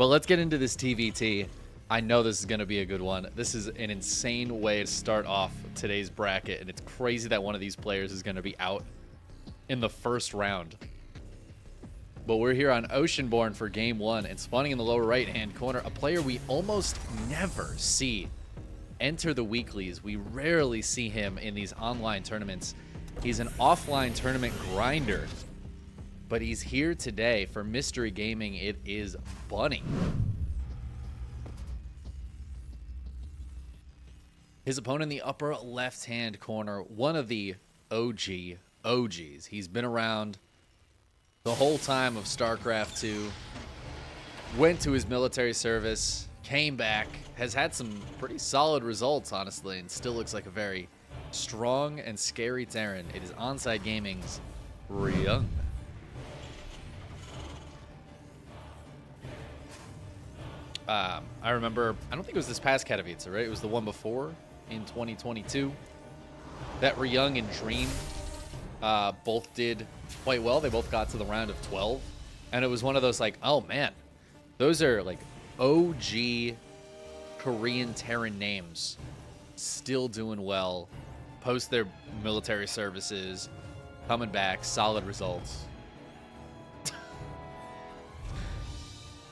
But let's get into this TvT. I know this is going to be a good one. This is an insane way to start off today's bracket, and it's crazy that one of these players is going to be out in the first round. But we're here on Oceanborn for game one, and spawning in the lower right-hand corner, a player we almost never see enter the weeklies. We rarely see him in these online tournaments. He's an offline tournament grinder, but he's here today for Mystery Gaming. It is Bunny. His opponent in the upper left-hand corner, one of the OGs. He's been around the whole time of StarCraft 2, went to his military service, came back, has had some pretty solid results, honestly, and still looks like a very strong and scary Terran. It is Onside Gaming's Ryung. I remember, I don't think it was this past Katowice, right? It was the one before in 2022 that Ryung and Dream both did quite well. They both got to the round of 12, and it was one of those like, oh man, those are like OG Korean Terran names still doing well, post their military services, coming back, solid results.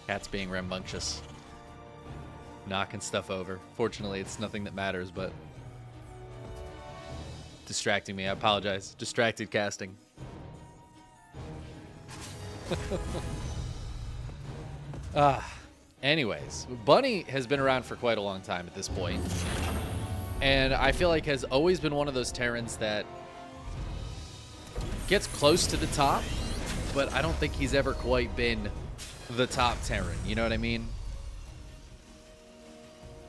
Cat's being rambunctious, knocking stuff over. Fortunately, it's nothing that matters, but distracting me. I apologize. Distracted casting. Anyways, Bunny has been around for quite a long time at this point, and I feel like has always been one of those Terrans that gets close to the top, but I don't think he's ever quite been the top Terran, you know what I mean?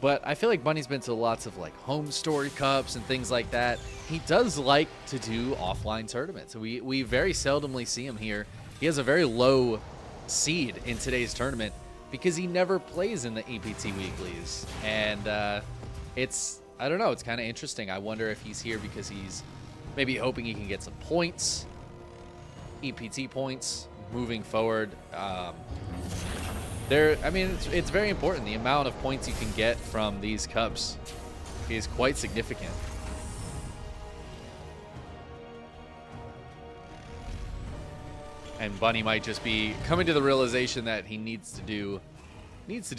But I feel like Bunny's been to lots of like home story cups and things like that. He does like to do offline tournaments. We very seldomly see him here. He has a very low seed in today's tournament because he never plays in the EPT weeklies. And it's, I don't know, it's kind of interesting. I wonder if he's here because he's maybe hoping he can get some points, EPT points, moving forward. I mean, it's very important. The amount of points you can get from these cups is quite significant. And Bunny might just be coming to the realization that he needs to do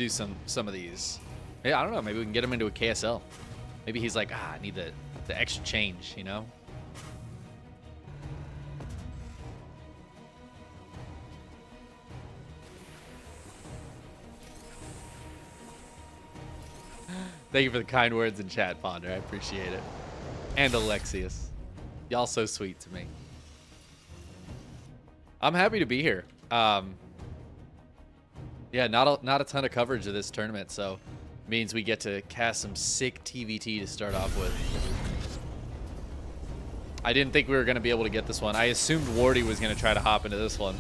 some of these. Yeah, I don't know. Maybe we can get him into a KSL. Maybe he's like, I need the extra change, you know? Thank you for the kind words in chat, Ponder. I appreciate it. And Alexius. Y'all so sweet to me. I'm happy to be here. Yeah, not a ton of coverage of this tournament, so means we get to cast some sick TvT to start off with. I didn't think we were going to be able to get this one. I assumed Wardy was going to try to hop into this one.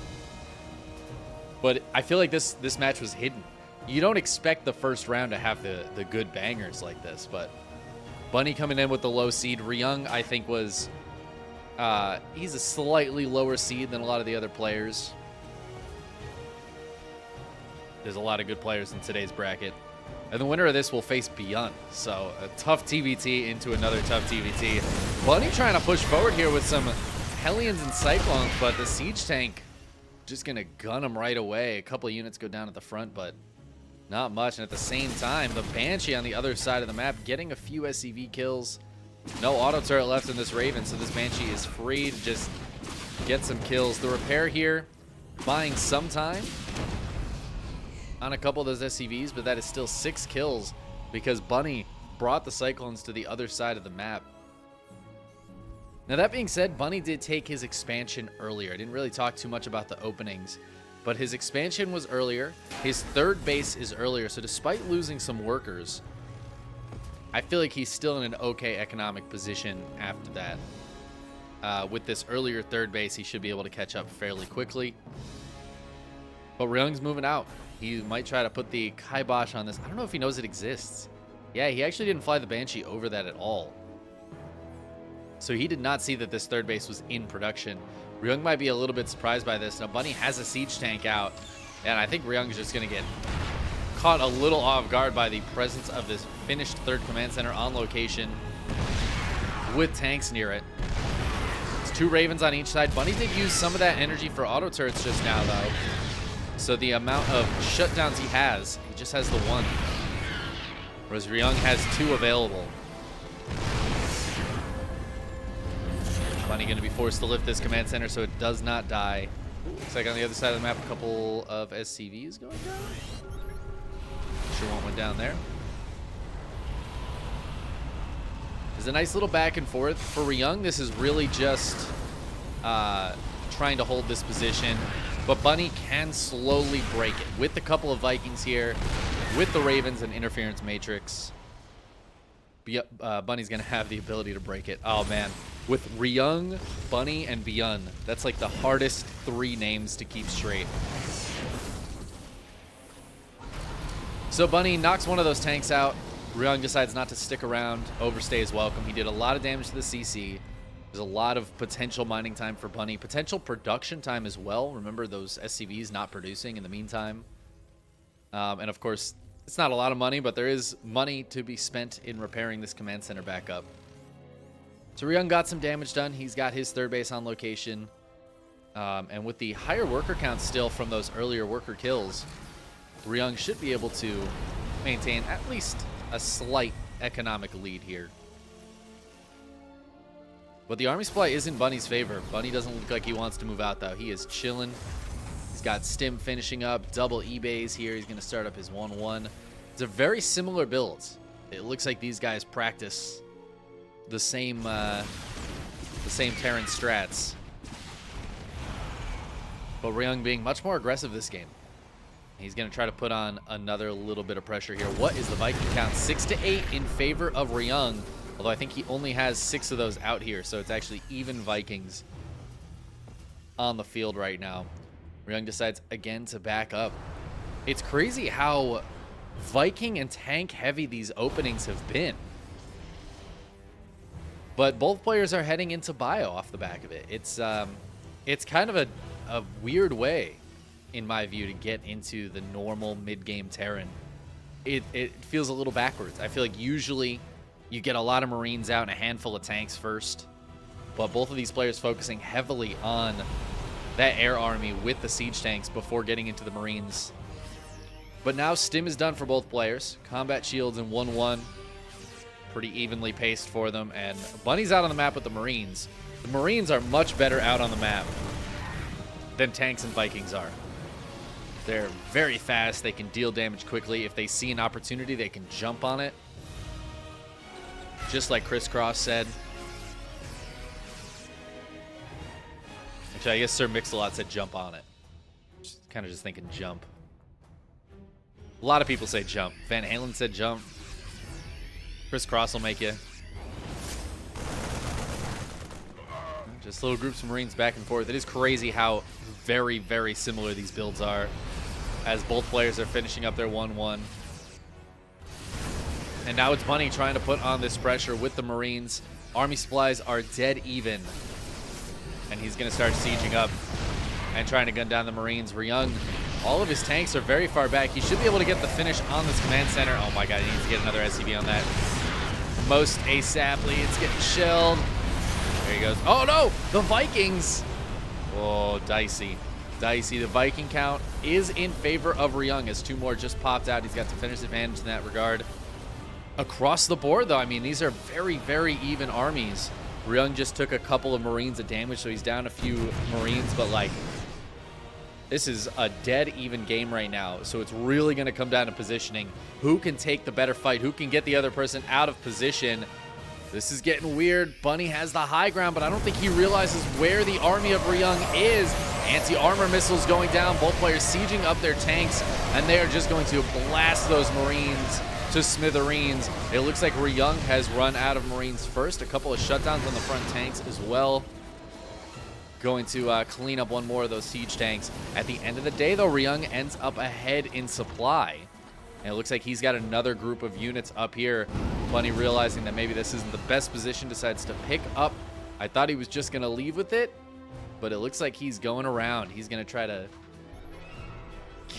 But I feel like this match was hidden. You don't expect the first round to have the good bangers like this, but Bunny coming in with the low seed. Ryung, I think, was he's a slightly lower seed than a lot of the other players. There's a lot of good players in today's bracket. And the winner of this will face Beyond. So a tough TvT into another tough TvT. Bunny trying to push forward here with some Hellions and Cyclones, but the siege tank just going to gun him right away. A couple of units go down at the front, but not much. And at the same time, the Banshee on the other side of the map getting a few SCV kills. No auto turret left in this Raven, so this Banshee is free to just get some kills. The repair here buying some time on a couple of those SCVs, but that is still 6 kills because Bunny brought the Cyclones to the other side of the map. Now that being said, Bunny did take his expansion earlier. I didn't really talk too much about the openings, but his expansion was earlier. His third base is earlier, so despite losing some workers, I feel like he's still in an okay economic position after that. With this earlier third base, he should be able to catch up fairly quickly. But Ryung's moving out. He might try to put the kibosh on this. I don't know if he knows it exists. Yeah, he actually didn't fly the Banshee over that at all. So he did not see that this third base was in production. Ryung might be a little bit surprised by this. Now, Bunny has a siege tank out, and I think Ryung's just going to get caught a little off guard by the presence of this finished third command center on location with tanks near it. It's 2 Ravens on each side. Bunny did use some of that energy for auto turrets just now, though. So the amount of shutdowns he just has the 1. Whereas Ryung has 2 available. Bunny going to be forced to lift this command center so it does not die. Looks like on the other side of the map, a couple of SCVs going down. Sure one went down there. There's a nice little back and forth. For Ryung, this is really just trying to hold this position. But Bunny can slowly break it with a couple of Vikings here, with the Ravens and Interference Matrix. Bunny's going to have the ability to break it. Oh, man. With Ryung, Bunny, and Byun, that's like the hardest 3 names to keep straight. So Bunny knocks one of those tanks out. Ryung decides not to stick around. Overstay is welcome. He did a lot of damage to the CC. There's a lot of potential mining time for Bunny. Potential production time as well. Remember those SCVs not producing in the meantime. And of course, it's not a lot of money, but there is money to be spent in repairing this command center back up. So Ryung got some damage done. He's got his third base on location. And with the higher worker count still from those earlier worker kills, Ryung should be able to maintain at least a slight economic lead here. But the army supply is in Bunny's favor. Bunny doesn't look like he wants to move out, though. He is chilling. He's got Stim finishing up, double E-bays here. He's going to start up his 1-1. It's a very similar build. It looks like these guys practice the same Terran strats. But Ryung being much more aggressive this game. He's going to try to put on another little bit of pressure here. What is the Viking count? 6 to 8 in favor of Ryung. Although I think he only has 6 of those out here, so it's actually even Vikings on the field right now. Ryung decides again to back up. It's crazy how Viking and tank heavy these openings have been. But both players are heading into bio off the back of it. It's kind of a weird way, in my view, to get into the normal mid-game Terran. It feels a little backwards. I feel like usually you get a lot of Marines out and a handful of tanks first. But both of these players focusing heavily on that air army with the siege tanks before getting into the Marines. But now Stim is done for both players. Combat shields in 1-1. Pretty evenly paced for them. And Bunny's out on the map with the Marines. The Marines are much better out on the map than tanks and Vikings are. They're very fast. They can deal damage quickly. If they see an opportunity, they can jump on it. Just like Crisscross said. Actually, I guess Sir Mix-a-Lot said jump on it. Kind of just thinking jump. A lot of people say jump. Van Halen said jump. Crisscross will make you. Just little groups of Marines back and forth. It is crazy how very, very similar these builds are, as both players are finishing up their 1-1. And now it's Bunny trying to put on this pressure with the Marines. Army supplies are dead even. And he's going to start sieging up and trying to gun down the Marines. Ryung, all of his tanks are very far back. He should be able to get the finish on this command center. Oh my god, he needs to get another SCV on that. Most ASAPly. It's getting shelled. There he goes. Oh no! The Vikings! Oh, dicey. Dicey. The Viking count is in favor of Ryung as 2 more just popped out. He's got the finish advantage in that regard. Across the board, though, I mean, these are very, very even armies. Ryung just took a couple of Marines of damage, so he's down a few Marines, but, like, this is a dead even game right now, so it's really going to come down to positioning. Who can take the better fight? Who can get the other person out of position? This is getting weird. Bunny has the high ground, but I don't think he realizes where the army of Ryung is. Anti-armor missiles going down. Both players sieging up their tanks, and they are just going to blast those Marines to smithereens. It looks like Ryung has run out of Marines first. A couple of shutdowns on the front tanks as well. Going to clean up one more of those siege tanks. At the end of the day, though, Ryung ends up ahead in supply. And it looks like he's got another group of units up here. Bunny, realizing that maybe this isn't the best position, decides to pick up. I thought he was just going to leave with it, but it looks like he's going around. He's going to try to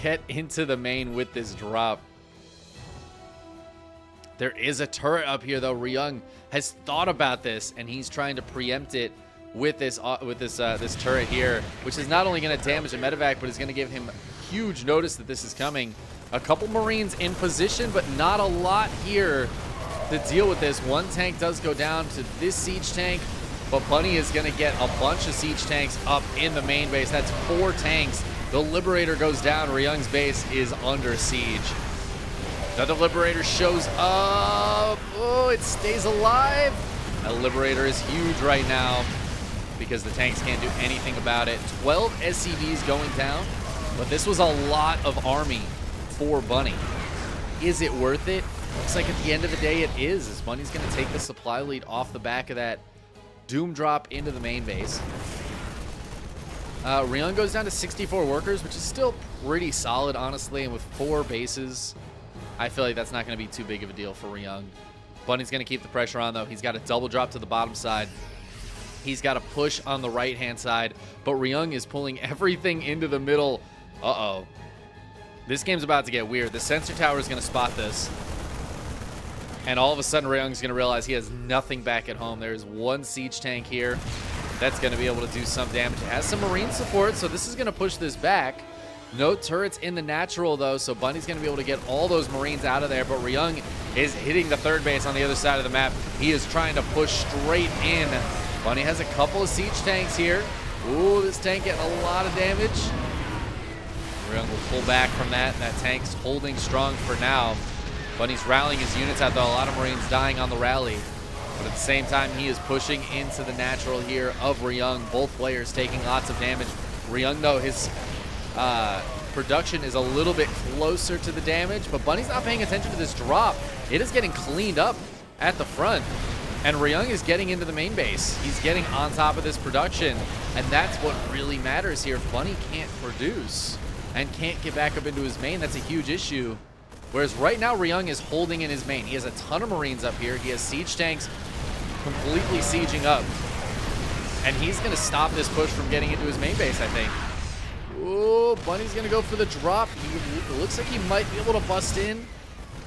get into the main with this drop. There is a turret up here, though. Ryung has thought about this, and he's trying to preempt it with this turret here, which is not only going to damage a medevac, but is going to give him huge notice that this is coming. A couple Marines in position, but not a lot here to deal with this. One tank does go down to this siege tank, but Bunny is going to get a bunch of siege tanks up in the main base. That's 4 tanks. The Liberator goes down. Ryung's base is under siege. Another Liberator shows up. Oh, it stays alive. That Liberator is huge right now because the tanks can't do anything about it. 12 SCVs going down, but this was a lot of army for Bunny. Is it worth it? Looks like at the end of the day it is, as Bunny's going to take the supply lead off the back of that Doom drop into the main base. Ryung goes down to 64 workers, which is still pretty solid, honestly, and with 4 bases, I feel like that's not going to be too big of a deal for Ryung. Bunny's going to keep the pressure on, though. He's got a double drop to the bottom side. He's got a push on the right-hand side, but Ryung is pulling everything into the middle. Uh-oh. This game's about to get weird. The sensor tower is going to spot this, and all of a sudden Ryung's going to realize he has nothing back at home. There's 1 siege tank here that's going to be able to do some damage. It has some Marine support, so this is going to push this back. No turrets in the natural, though, so Bunny's going to be able to get all those Marines out of there, but Ryung is hitting the 3rd base on the other side of the map. He is trying to push straight in. Bunny has a couple of siege tanks here. Ooh, this tank getting a lot of damage. Ryung will pull back from that. That tank's holding strong for now. Bunny's rallying his units out, though. A lot of Marines dying on the rally. But at the same time, he is pushing into the natural here of Ryung. Both players taking lots of damage. Ryung, though, his production is a little bit closer to the damage, but Bunny's not paying attention to this drop. It is getting cleaned up at the front, and Ryung is getting into the main base. He's getting on top of this production, and that's what really matters here. If Bunny can't produce and can't get back up into his main, that's a huge issue. Whereas right now, Ryung is holding in his main. He has a ton of Marines up here. He has siege tanks completely sieging up, and he's going to stop this push from getting into his main base, I think. Oh, Bunny's going to go for the drop. It looks like he might be able to bust in.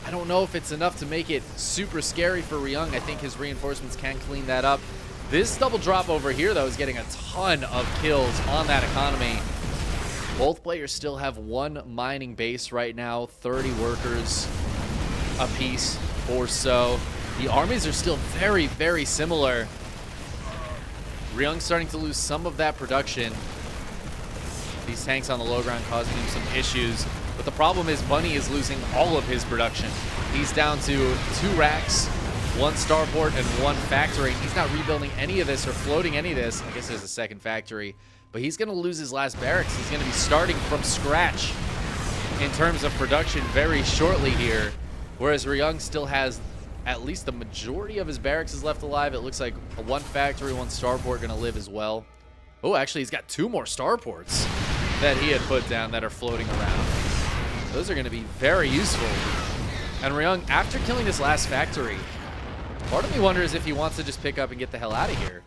I don't know if it's enough to make it super scary for Ryung. I think his reinforcements can clean that up. This double drop over here, though, is getting a ton of kills on that economy. Both players still have 1 mining base right now, 30 workers apiece or so. The armies are still very, very similar. Ryung's starting to lose some of that production. These tanks on the low ground causing him some issues. But the problem is Bunny is losing all of his production. He's down to 2 racks, 1 starport, and 1 factory. He's not rebuilding any of this or floating any of this. I guess there's a 2nd factory. But he's going to lose his last barracks. He's going to be starting from scratch in terms of production very shortly here. Whereas Ryung still has at least the majority of his barracks is left alive. It looks like 1 factory, 1 starport going to live as well. Oh, actually, he's got 2 more starports that he had put down that are floating around. Those are going to be very useful. And Ryung, after killing this last factory, part of me wonders if he wants to just pick up and get the hell out of here.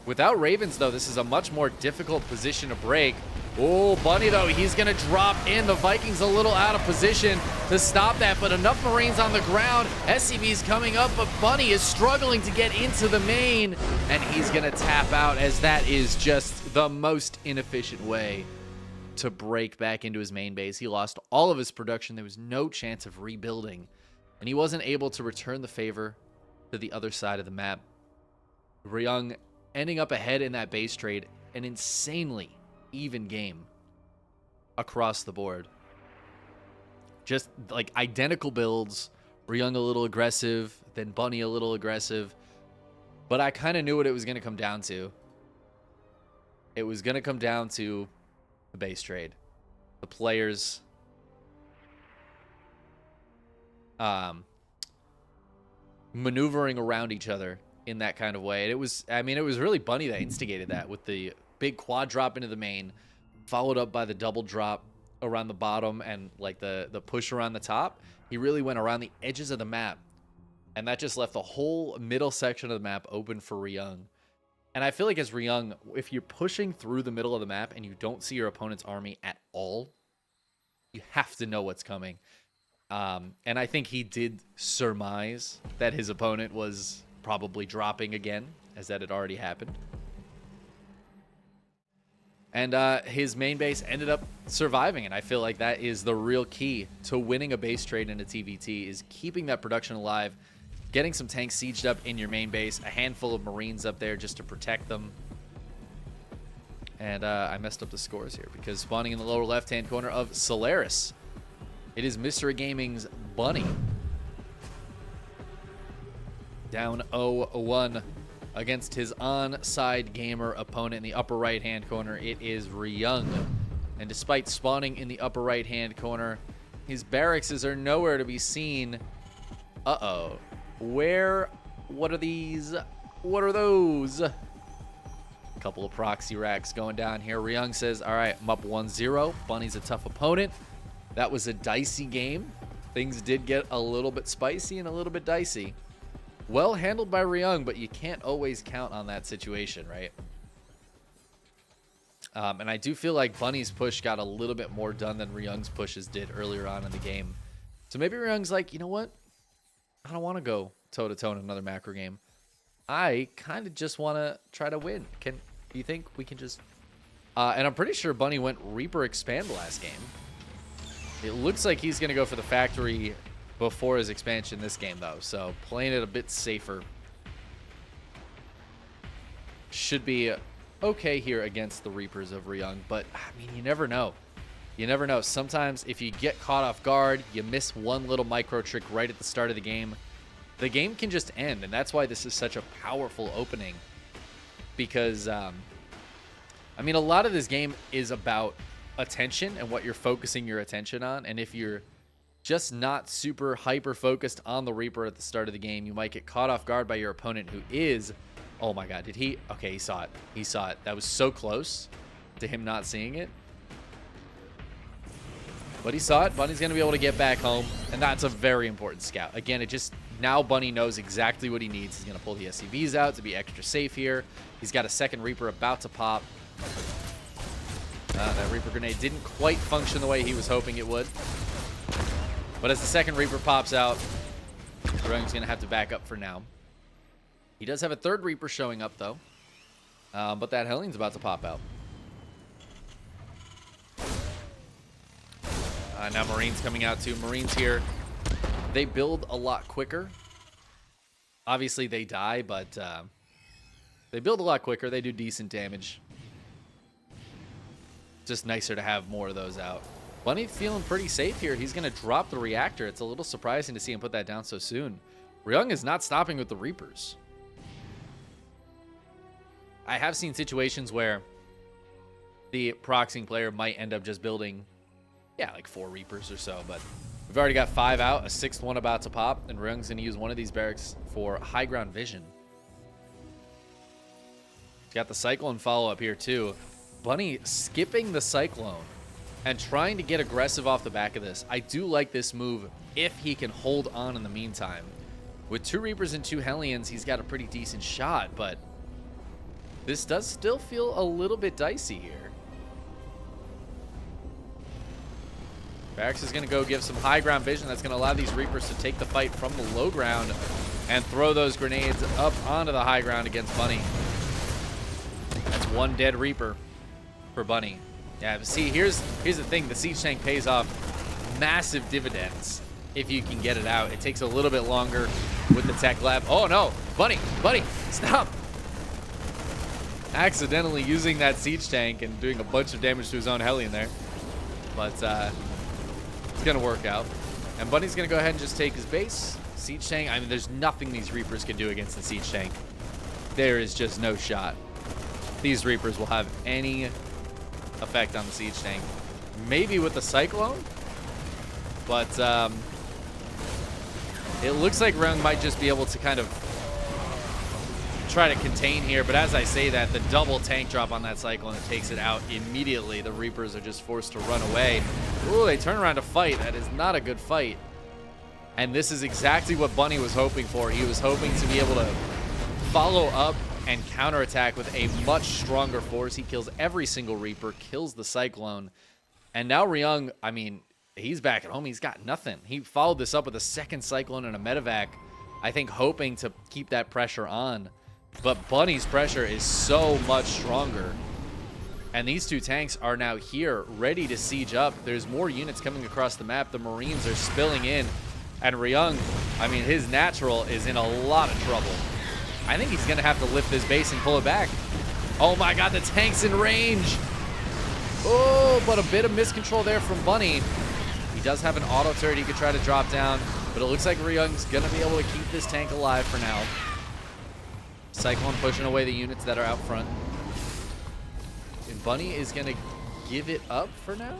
Without Ravens, though, this is a much more difficult position to break. Oh, Bunny, though, he's going to drop in. The Vikings a little out of position to stop that, but enough Marines on the ground. SCV's coming up, but Bunny is struggling to get into the main, and he's going to tap out, as that is just the most inefficient way to break back into his main base. He lost all of his production. There was no chance of rebuilding, and he wasn't able to return the favor to the other side of the map. Ryung ending up ahead in that base trade, an insanely even game across the board. Just like identical builds. Ryung a little aggressive, then Bunny a little aggressive. But I kind of knew what it was going to come down to. It was going to come down to the base trade. The players maneuvering around each other in that kind of way. And it was, I mean, it was really Bunny that instigated that with the big quad drop into the main, followed up by the double drop around the bottom and like the push around the top. He really went around the edges of the map, and that just left the whole middle section of the map open for Ryung. And I feel like as Ryung, if you're pushing through the middle of the map and you don't see your opponent's army at all, you have to know what's coming. And I think he did surmise that his opponent was probably dropping again, as that had already happened. And his main base ended up surviving, and I feel like that is the real key to winning a base trade in a TvT, is keeping that production alive, getting some tanks sieged up in your main base, a handful of Marines up there just to protect them. And I messed up the scores here because spawning in the lower left-hand corner of Solaris, it is Mr. Gaming's Bunny. Down 0-1 against his on-side gamer opponent. In the upper right-hand corner, it is Ryung. And despite spawning in the upper right-hand corner, his barracks are nowhere to be seen. Uh-oh. What are these? What are those? A couple of proxy racks going down here. Ryung says, all right, I'm up 1-0. Bunny's a tough opponent. That was a dicey game. Things did get a little bit spicy and a little bit dicey. Well handled by Ryung, but you can't always count on that situation, right? And I do feel like Bunny's push got a little bit more done than Ryung's pushes did earlier on in the game. So maybe Ryung's like, you know what? I don't want to go toe-to-toe in another macro game. I kind of just want to try to win. Do you think we can just... and I'm pretty sure Bunny went Reaper Expand last game. It looks like he's going to go for the factory before his expansion this game, though. So playing it a bit safer should be okay here against the Reapers of Ryung. But, I mean, you never know. You never know. Sometimes if you get caught off guard, you miss one little micro trick right at the start of the game can just end. And that's why this is such a powerful opening. Because, I mean, a lot of this game is about attention and what you're focusing your attention on. And if you're just not super hyper focused on the Reaper at the start of the game, you might get caught off guard by your opponent, who is... Oh my god, did he... Okay, he saw it. He saw it. That was so close to him not seeing it. But he saw it. Bunny's going to be able to get back home, and that's a very important scout. Again, it just... Now Bunny knows exactly what he needs. He's going to pull the SCVs out to be extra safe here. He's got a second Reaper about to pop. That Reaper grenade didn't quite function the way he was hoping it would. But as the second Reaper pops out, Ryung's going to have to back up for now. He does have a third Reaper showing up, though. But that Hellion's about to pop out. Now Marines coming out, too. Marines here, they build a lot quicker. Obviously, they die, but they build a lot quicker. They do decent damage. Just nicer to have more of those out. Bunny feeling pretty safe here. He's going to drop the reactor. It's a little surprising to see him put that down so soon. Ryung is not stopping with the Reapers. I have seen situations where the proxying player might end up just building, yeah, like 4 Reapers or so, but we've already got 5 out, a 6th one about to pop, and Ryung's going to use one of these barracks for high ground vision. He's got the Cyclone follow-up here, too. Bunny skipping the Cyclone and trying to get aggressive off the back of this. I do like this move if he can hold on in the meantime. With 2 Reapers and 2 Hellions, he's got a pretty decent shot, but this does still feel a little bit dicey here. Barracks is going to go give some high ground vision. That's going to allow these Reapers to take the fight from the low ground and throw those grenades up onto the high ground against Bunny. That's 1 dead Reaper for Bunny. Yeah, see, here's the thing. The siege tank pays off massive dividends if you can get it out. It takes a little bit longer with the tech lab. Oh, no. Bunny, stop. Accidentally using that siege tank and doing a bunch of damage to his own Hellion there. But it's going to work out. And Bunny's going to go ahead and just take his base. Siege tank, I mean, there's nothing these Reapers can do against the siege tank. There is just no shot these Reapers will have any effect on the siege tank. Maybe with the Cyclone, but it looks like Ryung might just be able to kind of try to contain here. But as I say that, the double tank drop on that Cyclone takes it out immediately. The Reapers are just forced to run away. Ooh, they turn around to fight. That is not a good fight. And this is exactly what Bunny was hoping for. He was hoping to be able to follow up and counterattack with a much stronger force. He kills every single Reaper, kills the Cyclone. And now Ryung, I mean, he's back at home. He's got nothing. He followed this up with a second Cyclone and a Medevac, I think hoping to keep that pressure on. But Bunny's pressure is so much stronger. And these two tanks are now here, ready to siege up. There's more units coming across the map. The Marines are spilling in. And Ryung, I mean, his natural is in a lot of trouble. I think he's going to have to lift this base and pull it back. Oh my god, the tank's in range. Oh, but a bit of miscontrol there from Bunny. He does have an auto turret he could try to drop down, but it looks like Ryung's going to be able to keep this tank alive for now. Cyclone pushing away the units that are out front. And Bunny is going to give it up for now?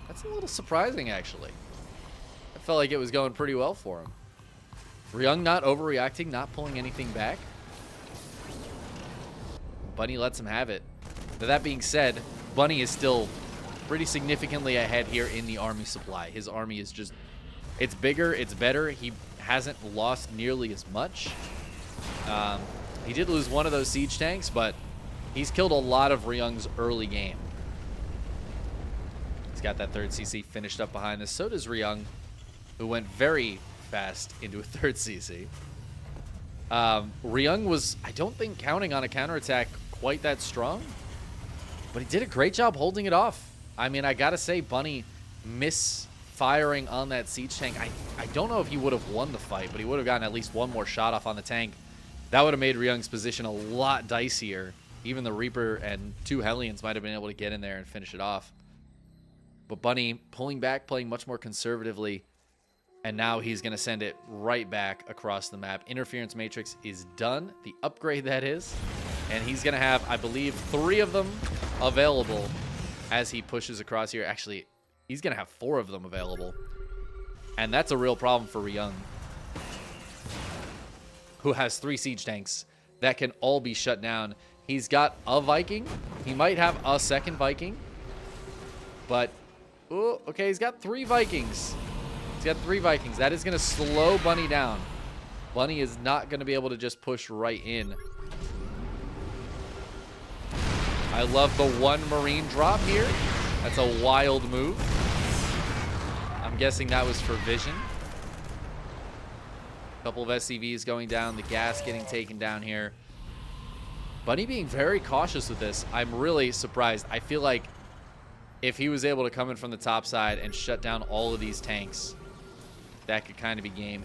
That's a little surprising, actually. I felt like it was going pretty well for him. Ryung not overreacting, not pulling anything back. Bunny lets him have it. Now, that being said, Bunny is still pretty significantly ahead here in the army supply. His army is just, it's bigger, it's better. He hasn't lost nearly as much. He did lose one of those siege tanks, but he's killed a lot of Ryung's early game. He's got that third CC finished up behind this. So does Ryung, who went very fast into a third CC. Ryung was, I don't think, counting on a counterattack quite that strong, but he did a great job holding it off. I mean, I gotta say, Bunny misfiring on that siege tank. I don't know if he would have won the fight, but he would have gotten at least one more shot off on the tank. That would have made Ryung's position a lot dicier. Even the Reaper and two Hellions might have been able to get in there and finish it off. But Bunny pulling back, playing much more conservatively, and now he's going to send it right back across the map. Interference Matrix is done, the upgrade that is, and he's going to have, I believe, 3 of them available as he pushes across here. Actually, he's going to have 4 of them available, and that's a real problem for Ryung, who has 3 siege tanks that can all be shut down. He's got a Viking. He might have a second Viking, but oh, okay, he's got 3 Vikings. He's got 3 Vikings. That is going to slow Bunny down. Bunny is not going to be able to just push right in. I love the 1 Marine drop here. That's a wild move. I'm guessing that was for vision. A couple of SCVs going down. The gas getting taken down here. Bunny being very cautious with this. I'm really surprised. I feel like if he was able to come in from the top side and shut down all of these tanks, that could kind of be game.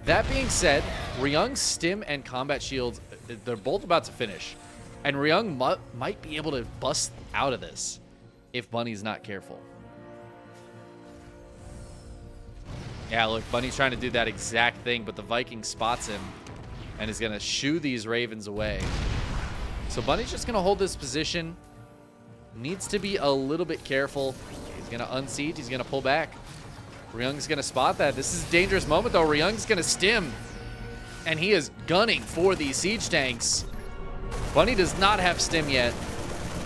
That being said, Ryung's stim and combat shields, they're both about to finish. And Ryung might be able to bust out of this if Bunny's not careful. Yeah, look, Bunny's trying to do that exact thing, but the Viking spots him and is going to shoo these Ravens away. So Bunny's just going to hold this position. Needs to be a little bit careful. He's going to unseat. He's going to pull back. Ryung's going to spot that. This is a dangerous moment, though. Ryung's going to stim. And he is gunning for these siege tanks. Bunny does not have stim yet.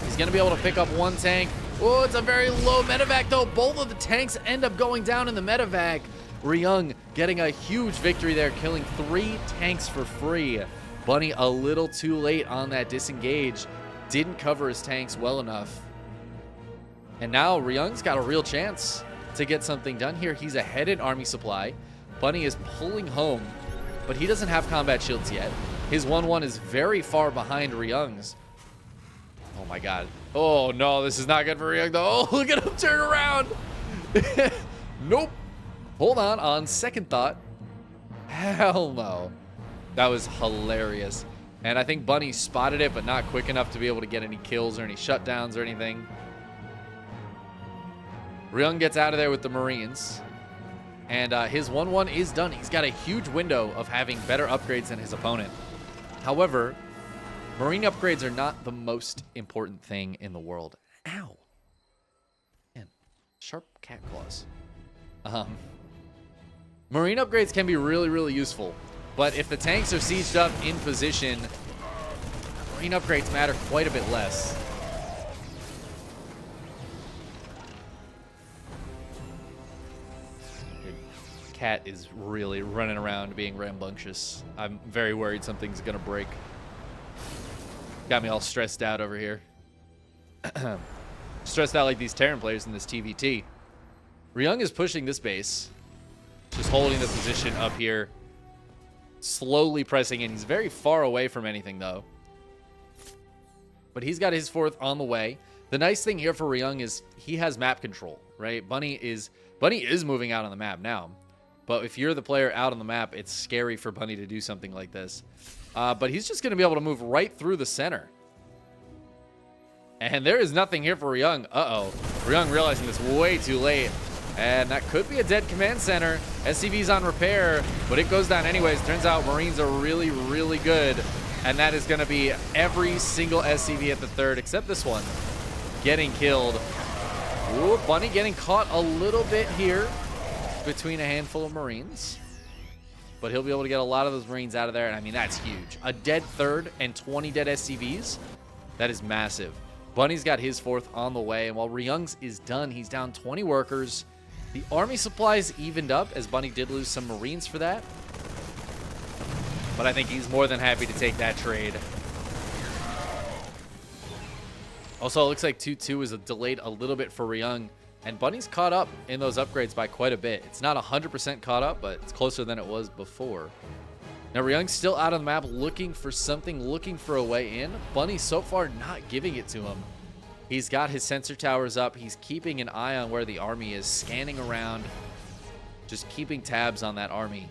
He's going to be able to pick up 1 tank. Oh, it's a very low medevac, though. Both of the tanks end up going down in the medevac. Ryung getting a huge victory there, killing 3 tanks for free. Bunny a little too late on that disengage. Didn't cover his tanks well enough. And now Ryung's got a real chance to get something done here. He's ahead in army supply. Bunny is pulling home, but he doesn't have combat shields yet. His 1-1 is very far behind Ryung's. Oh my god. Oh no, this is not good for Ryung though. Oh, look at him turn around. Nope. Hold on second thought. Hell no. That was hilarious. And I think Bunny spotted it, but not quick enough to be able to get any kills or any shutdowns or anything. Ryung gets out of there with the Marines. And his 1-1 is done. He's got a huge window of having better upgrades than his opponent. However, Marine upgrades are not the most important thing in the world. Ow. Man, sharp cat claws. Marine upgrades can be really, really useful. But if the tanks are sieged up in position, Marine upgrades matter quite a bit less. Cat is really running around being rambunctious. I'm very worried something's gonna break. Got me all stressed out over here. Stressed out like these Terran players in this TvT. Ryung is pushing this base. Just holding the position up here. Slowly pressing in. He's very far away from anything, though. But he's got his fourth on the way. The nice thing here for Ryung is he has map control, right? Bunny is moving out on the map now. But if you're the player out on the map, it's scary for Bunny to do something like this. But he's just going to be able to move right through the center. And there is nothing here for Ryung. Uh-oh. Ryung realizing this way too late. And that could be a dead command center. SCV's on repair, but it goes down anyways. Turns out Marines are really, really good. And that is going to be every single SCV at the third, except this one, getting killed. Ooh, Bunny getting caught a little bit here between a handful of Marines. But he'll be able to get a lot of those Marines out of there. And I mean, that's huge. A dead third and 20 dead SCVs. That is massive. Bunny's got his fourth on the way. And while Ryung's is done, he's down 20 workers. The army supplies evened up, as Bunny did lose some Marines for that. But I think he's more than happy to take that trade. Also, it looks like 2-2 is delayed a little bit for Ryung. And Bunny's caught up in those upgrades by quite a bit. It's not 100% caught up, but it's closer than it was before. Now, Ryung's still out on the map looking for something, looking for a way in. Bunny so far not giving it to him. He's got his sensor towers up. He's keeping an eye on where the army is, scanning around, just keeping tabs on that army.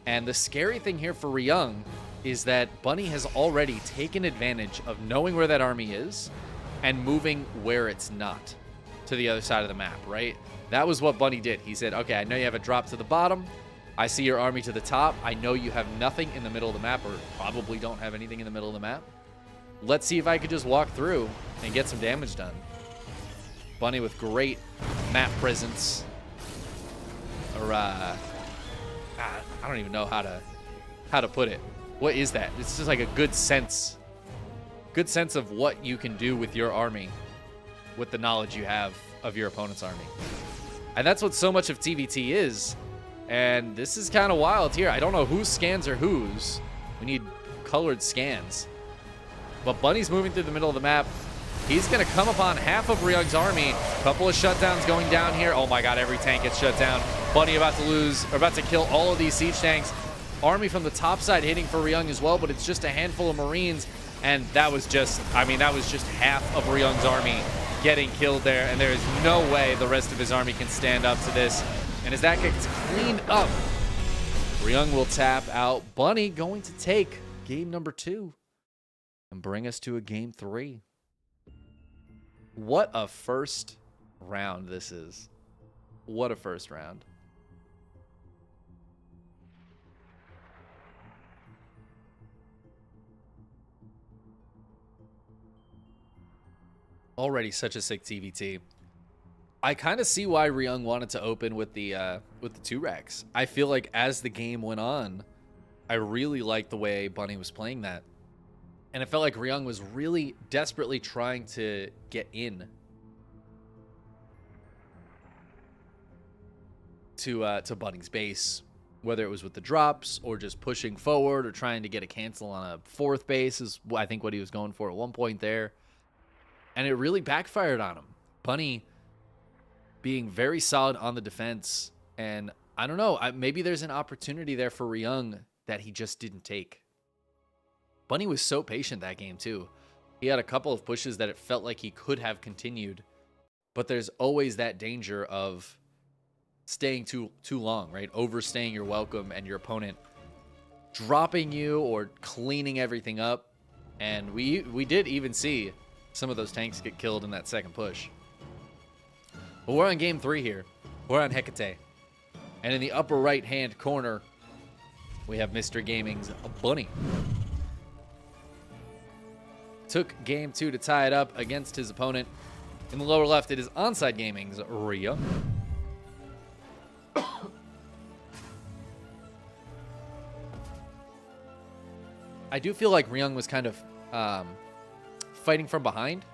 And the scary thing here for Ryung is that Bunny has already taken advantage of knowing where that army is and moving where it's not to the other side of the map, right? That was what Bunny did. He said, okay, I know you have a drop to the bottom. I see your army to the top. I know you have nothing in the middle of the map, or probably don't have anything in the middle of the map. Let's see if I could just walk through and get some damage done. Bunny with great map presence. Or, I don't even know how to put it. What is that? It's just like a good sense. Good sense of what you can do with your army with the knowledge you have of your opponent's army. And that's what so much of TvT is. And this is kind of wild here. I don't know whose scans are whose. We need colored scans. But Bunny's moving through the middle of the map. He's going to come upon half of Ryung's army. Couple of shutdowns going down here. Oh my god, every tank gets shut down. Bunny about to lose, or about to kill all of these siege tanks. Army from the top side hitting for Ryung as well, but it's just a handful of Marines. And that was just, I mean, that was just half of Ryung's army getting killed there. And there is no way the rest of his army can stand up to this. And as that gets cleaned up, Ryung will tap out. Bunny going to take game number 2 and bring us to a game 3. What a first round this is. What a first round. Already such a sick TvT. I kind of see why Ryung wanted to open with the 2 racks. I feel like as the game went on, I really liked the way Bunny was playing that. And it felt like Ryung was really desperately trying to get in to Bunny's base, whether it was with the drops or just pushing forward or trying to get a cancel on a 4th base is I think what he was going for at one point there. And it really backfired on him. Bunny being very solid on the defense. And I don't know, maybe there's an opportunity there for Ryung that he just didn't take. Bunny was so patient that game too. He had a couple of pushes that it felt like he could have continued, but there's always that danger of staying too long, right? Overstaying your welcome and your opponent dropping you or cleaning everything up. And we did even see some of those tanks get killed in that second push. But we're on game 3 here. We're on Hecate. And in the upper right-hand corner, we have Mr. Gaming's Bunny. Took game 2 to tie it up against his opponent. In the lower left, it is Onside Gaming's Ryung. I do feel like Ryung was kind of fighting from behind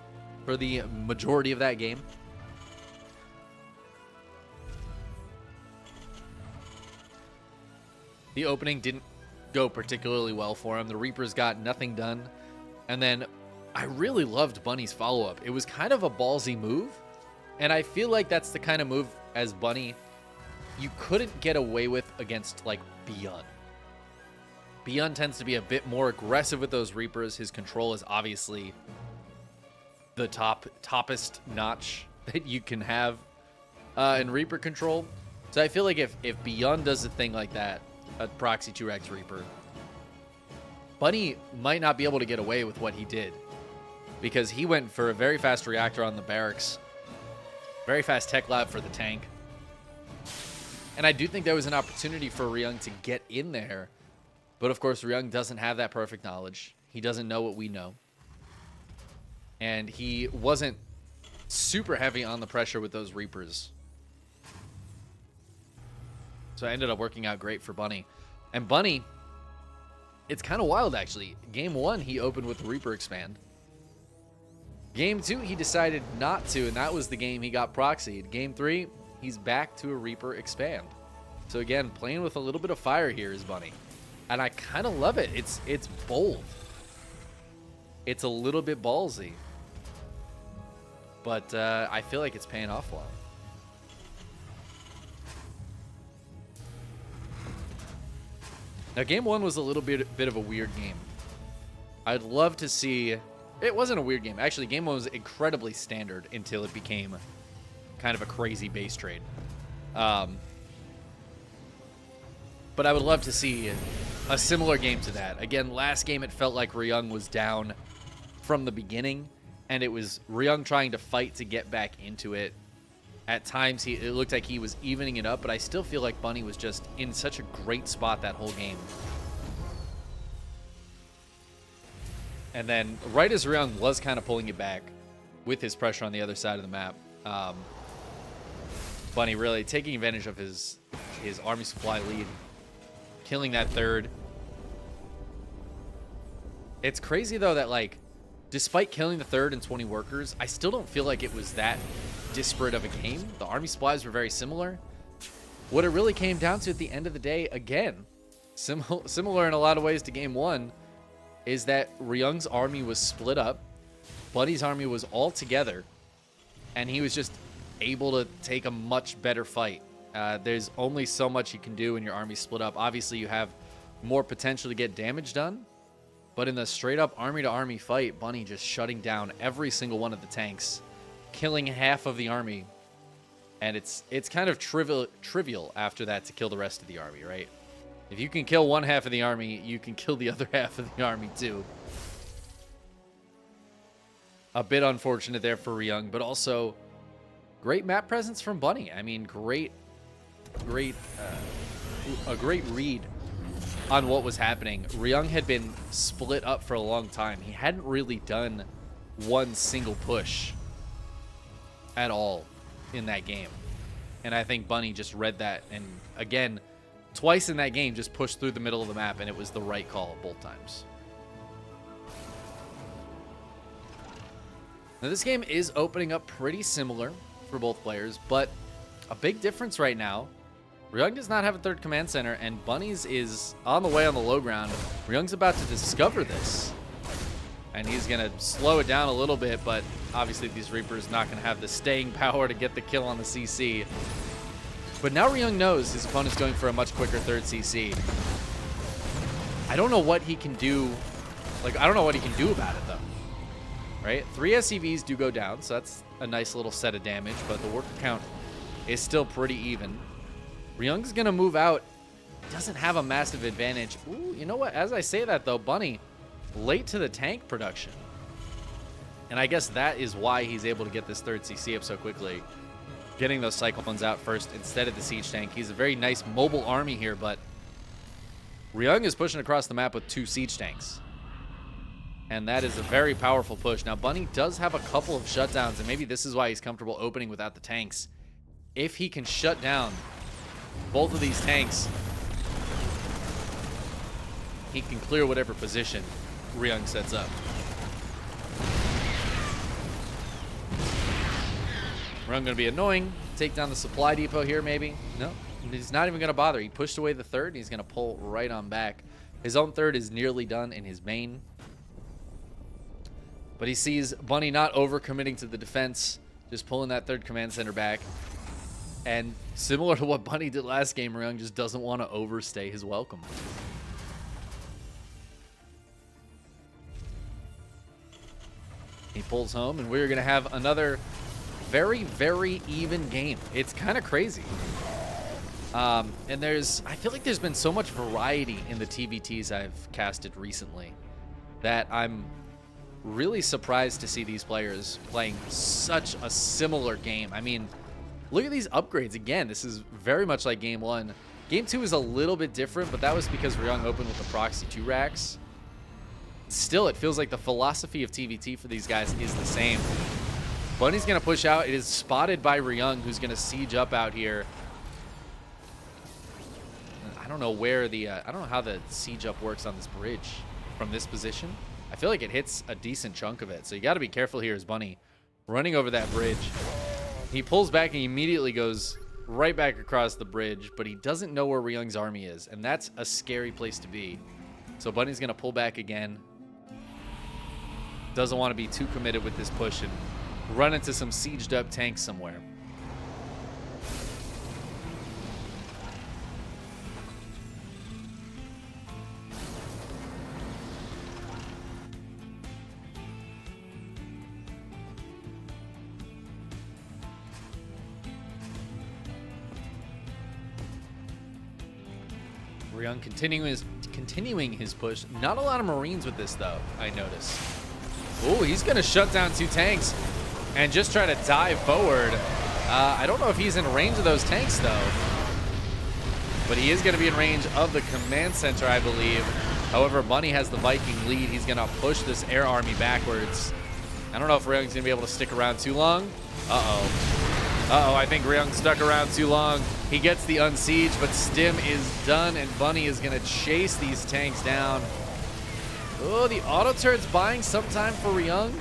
for the majority of that game. The opening didn't go particularly well for him. The Reapers got nothing done. And then I really loved Bunny's follow-up. It was kind of a ballsy move. And I feel like that's the kind of move as Bunny, you couldn't get away with against, like, Beyond. Beyond tends to be a bit more aggressive with those Reapers. His control is obviously the toppest notch that you can have in Reaper control. So I feel like if Beyond does a thing like that, a proxy 2x Reaper, Bunny might not be able to get away with what he did, because he went for a very fast reactor on the barracks, very fast tech lab for the tank. And I do think there was an opportunity for Ryung to get in there, but of course Ryung doesn't have that perfect knowledge. He doesn't know what we know. And he wasn't super heavy on the pressure with those Reapers. So it ended up working out great for Bunny. And Bunny, it's kind of wild actually. Game 1, he opened with the Reaper expand. Game 2, he decided not to, and that was the game he got proxied. Game 3, he's back to a Reaper expand. So again, playing with a little bit of fire here is Bunny. And I kind of love it. It's bold. It's a little bit ballsy. But I feel like it's paying off well. Now, Game 1 was a little bit of a weird game. I'd love to see... It wasn't a weird game. Actually, Game 1 was incredibly standard until it became kind of a crazy base trade. But I would love to see a similar game to that. Again, last game it felt like Ryung was down from the beginning, and it was Ryung trying to fight to get back into it. At times, it looked like he was evening it up, but I still feel like Bunny was just in such a great spot that whole game. And then, right as Ryung was kind of pulling it back with his pressure on the other side of the map, Bunny really taking advantage of his army supply lead, killing that third. It's crazy, though, that, like, despite killing the third and 20 workers, I still don't feel like it was that disparate of a game. The army supplies were very similar. What it really came down to at the end of the day, again, similar in a lot of ways to Game 1, is that Ryung's army was split up, Bunny's army was all together, and he was just able to take a much better fight. There's only so much you can do when your army's split up. Obviously, you have more potential to get damage done, but in the straight-up army-to-army fight, Bunny just shutting down every single one of the tanks, killing half of the army, and it's kind of trivial after that to kill the rest of the army, right? If you can kill one half of the army, you can kill the other half of the army too. A bit unfortunate there for Ryung, but also great map presence from Bunny. I mean, a great read on what was happening. Ryung had been split up for a long time. He hadn't really done one single push at all in that game. And I think Bunny just read that, and again, twice in that game just pushed through the middle of the map, and it was the right call both times. Now this game is opening up pretty similar for both players, but a big difference right now, Ryung does not have a third command center, and Bunny's is on the way on the low ground. Ryung's about to discover this, and he's going to slow it down a little bit, but obviously these Reapers not going to have the staying power to get the kill on the CC. But now Ryung knows his opponent's going for a much quicker third CC. I don't know what he can do. Like, I don't know what he can do about it, though. Right? 3 SCVs do go down, so that's a nice little set of damage, but the worker count is still pretty even. Ryung's going to move out. Doesn't have a massive advantage. Ooh, you know what? As I say that, though, Bunny, late to the tank production. And I guess that is why he's able to get this third CC up so quickly. Getting those Cyclones out first instead of the siege tank. He's a very nice mobile army here, but Ryung is pushing across the map with 2 siege tanks. And that is a very powerful push. Now, Bunny does have a couple of shutdowns, and maybe this is why he's comfortable opening without the tanks. If he can shut down both of these tanks, he can clear whatever position Ryung sets up. Ryung going to be annoying. Take down the supply depot here, maybe. No, he's not even going to bother. He pushed away the third, and he's going to pull right on back. His own third is nearly done in his main. But he sees Bunny not overcommitting to the defense, just pulling that third command center back. And similar to what Bunny did last game, Ryung just doesn't want to overstay his welcome. He pulls home, and we're going to have another very, very even game. It's kind of crazy. And I feel like there's been so much variety in the TvTs I've casted recently that I'm really surprised to see these players playing such a similar game. I mean, look at these upgrades. Again, this is very much like game 1. Game 2 is a little bit different, but that was because Ryung opened with the proxy 2 racks. Still, it feels like the philosophy of TvT for these guys is the same. Bunny's going to push out. It is spotted by Ryung, who's going to siege up out here. I don't know where the I don't know how the siege up works on this bridge from this position. I feel like it hits a decent chunk of it, so you got to be careful here as Bunny running over that bridge. He pulls back and he immediately goes right back across the bridge, but he doesn't know where Ryung's army is, and that's a scary place to be. So Bunny's going to pull back again. Doesn't want to be too committed with this push and run into some sieged up tanks somewhere. Ryung continuing his push. Not a lot of Marines with this, though, I notice. Oh, he's going to shut down 2 tanks and just try to dive forward. I don't know if he's in range of those tanks, though. But he is going to be in range of the command center, I believe. However, Bunny has the Viking lead. He's going to push this air army backwards. I don't know if Ryung's going to be able to stick around too long. Uh-oh, I think Ryung stuck around too long. He gets the unsiege, but Stim is done, and Bunny is going to chase these tanks down. Oh, the auto turret's buying some time for Ryung.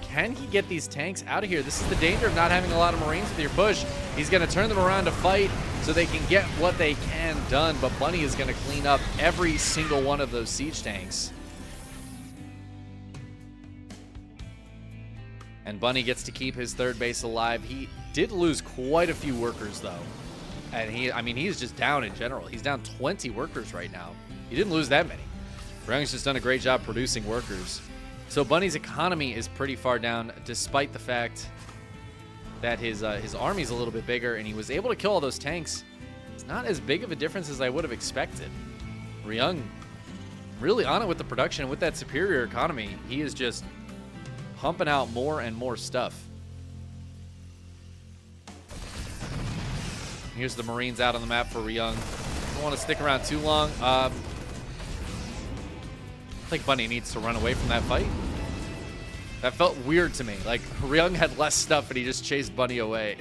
Can he get these tanks out of here? This is the danger of not having a lot of Marines with your push. He's going to turn them around to fight so they can get what they can done, but Bunny is going to clean up every single one of those siege tanks. And Bunny gets to keep his third base alive. He did lose quite a few workers, though. And he's just down in general. He's down 20 workers right now. He didn't lose that many. Ryung's just done a great job producing workers. So Bunny's economy is pretty far down, despite the fact that his army's a little bit bigger, and he was able to kill all those tanks. It's not as big of a difference as I would have expected. Ryung really on it with the production. With that superior economy, he is just pumping out more and more stuff. Here's the Marines out on the map for Ryung. Don't want to stick around too long. I think Bunny needs to run away from that fight. That felt weird to me. Like, Ryung had less stuff, but he just chased Bunny away.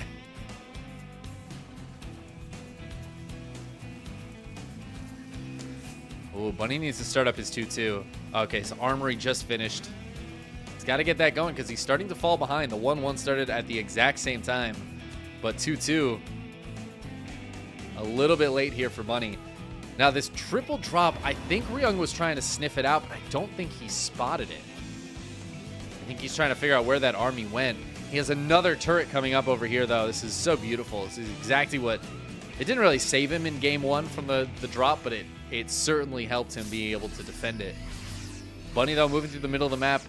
Oh, Bunny needs to start up his 2-2. Okay, so Armory just finished. He's got to get that going because he's starting to fall behind. The 1-1 started at the exact same time, but 2-2 a little bit late here for Bunny. Now, this triple drop, I think Ryung was trying to sniff it out, but I don't think he spotted it. I think he's trying to figure out where that army went. He has another turret coming up over here, though. This is so beautiful. This is exactly what... It didn't really save him in game 1 from the drop, but it certainly helped him be able to defend it. Bunny, though, moving through the middle of the map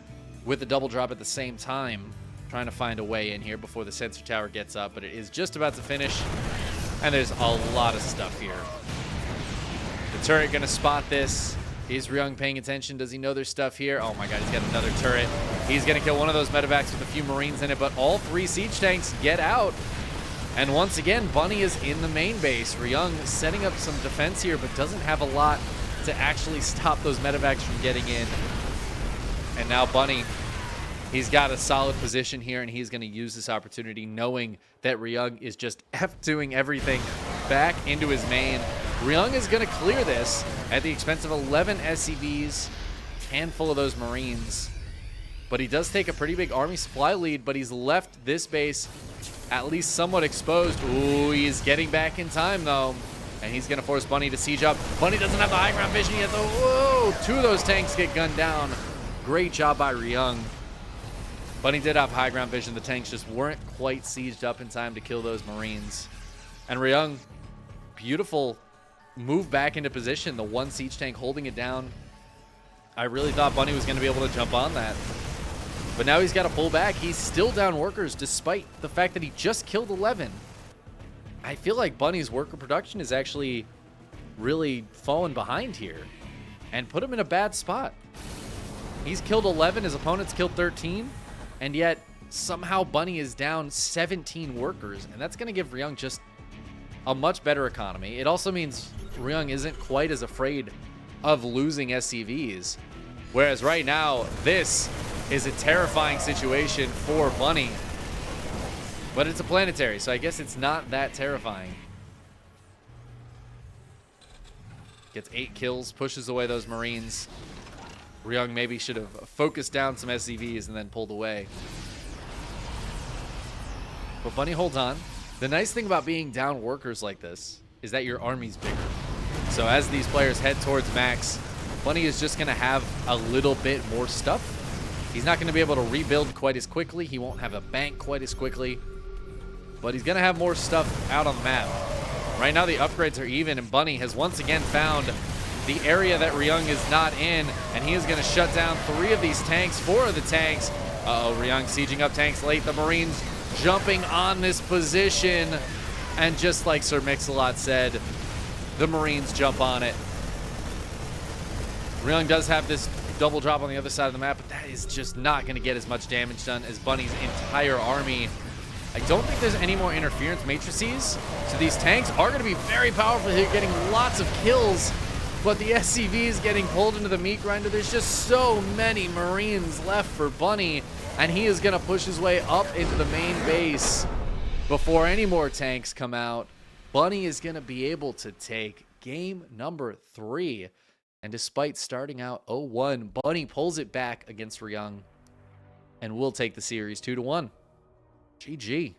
with the double drop at the same time, trying to find a way in here before the sensor tower gets up, but it is just about to finish, and there's a lot of stuff here. The turret going to spot this. Is Ryung paying attention? Does he know there's stuff here? Oh my god, he's got another turret. He's going to kill one of those medevacs with a few Marines in it, but all 3 siege tanks get out. And once again, Bunny is in the main base. Ryung setting up some defense here, but doesn't have a lot to actually stop those medevacs from getting in. And now Bunny, he's got a solid position here, and he's going to use this opportunity, knowing that Ryung is just F2ing everything back into his main. Ryung is going to clear this at the expense of 11 SCVs, handful of those Marines. But he does take a pretty big army supply lead, but he's left this base at least somewhat exposed. Ooh, he's getting back in time, though. And he's going to force Bunny to siege up. Bunny doesn't have the high ground vision yet, though. Whoa, 2 of those tanks get gunned down. Great job by Ryung. Bunny did have high ground vision. The tanks just weren't quite sieged up in time to kill those Marines. And Ryung, beautiful move back into position. The one siege tank holding it down. I really thought Bunny was going to be able to jump on that. But now he's got to pull back. He's still down workers despite the fact that he just killed 11. I feel like Bunny's worker production is actually really fallen behind here and put him in a bad spot. He's killed 11. His opponent's killed 13. And yet somehow Bunny is down 17 workers. And that's going to give Ryung just a much better economy. It also means Ryung isn't quite as afraid of losing SCVs. Whereas right now, this is a terrifying situation for Bunny. But it's a planetary, so I guess it's not that terrifying. Gets 8 kills, pushes away those Marines. Ryung maybe should have focused down some SCVs and then pulled away. But Bunny holds on. The nice thing about being down workers like this is that your army's bigger. So as these players head towards max, Bunny is just going to have a little bit more stuff. He's not going to be able to rebuild quite as quickly. He won't have a bank quite as quickly. But he's going to have more stuff out on the map. Right now the upgrades are even, and Bunny has once again found the area that Ryung is not in, and he is going to shut down 3 of these tanks, 4 of the tanks. Uh-oh, Ryung sieging up tanks late. The Marines jumping on this position, and just like Sir Mix-a-Lot said, the Marines jump on it. Ryung does have this double drop on the other side of the map, but that is just not going to get as much damage done as Bunny's entire army. I don't think there's any more interference matrices, so these tanks are going to be very powerful here, getting lots of kills, but the SCV is getting pulled into the meat grinder. There's just so many Marines left for Bunny, and he is going to push his way up into the main base before any more tanks come out. Bunny is going to be able to take game number 3. And despite starting out 0-1, Bunny pulls it back against Ryung and will take the series 2-1. GG.